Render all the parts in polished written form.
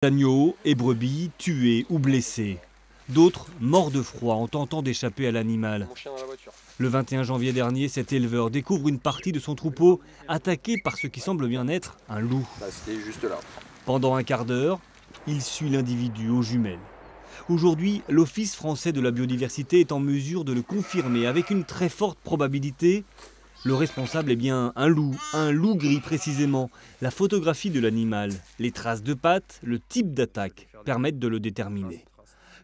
Agneaux et brebis tués ou blessés. D'autres morts de froid en tentant d'échapper à l'animal. Le 21 janvier dernier, cet éleveur découvre une partie de son troupeau attaqué par ce qui semble bien être un loup. C'était juste là. Pendant un quart d'heure, il suit l'individu aux jumelles. Aujourd'hui, l'Office français de la biodiversité est en mesure de le confirmer avec une très forte probabilité. Le responsable est bien un loup gris précisément. La photographie de l'animal, les traces de pattes, le type d'attaque permettent de le déterminer.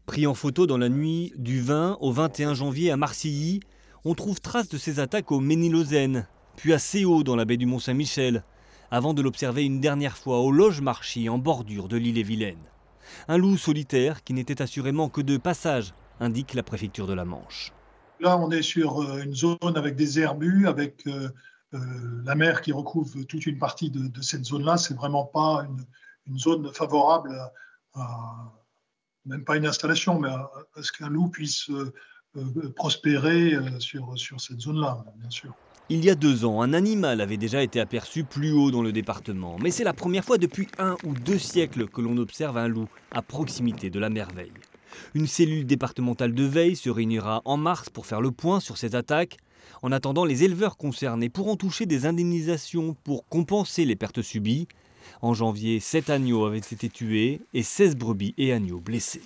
Pris en photo dans la nuit du 20 au 21 janvier à Marcilly, on trouve trace de ces attaques au Ménilozène, puis à Séaux dans la baie du Mont-Saint-Michel, avant de l'observer une dernière fois au Loge-Marchis en bordure de l'Ille-et-Vilaine. Un loup solitaire qui n'était assurément que de passage, indique la préfecture de la Manche. Là, on est sur une zone avec des herbus, avec la mer qui recouvre toute une partie de cette zone-là. C'est vraiment pas une zone favorable même pas une installation, mais à ce qu'un loup puisse prospérer sur cette zone-là, bien sûr. Il y a 2 ans, un animal avait déjà été aperçu plus haut dans le département. Mais c'est la première fois depuis 1 ou 2 siècles que l'on observe un loup à proximité de la merveille. Une cellule départementale de veille se réunira en mars pour faire le point sur ces attaques. En attendant, les éleveurs concernés pourront toucher des indemnisations pour compenser les pertes subies. En janvier, 7 agneaux avaient été tués et 16 brebis et agneaux blessés.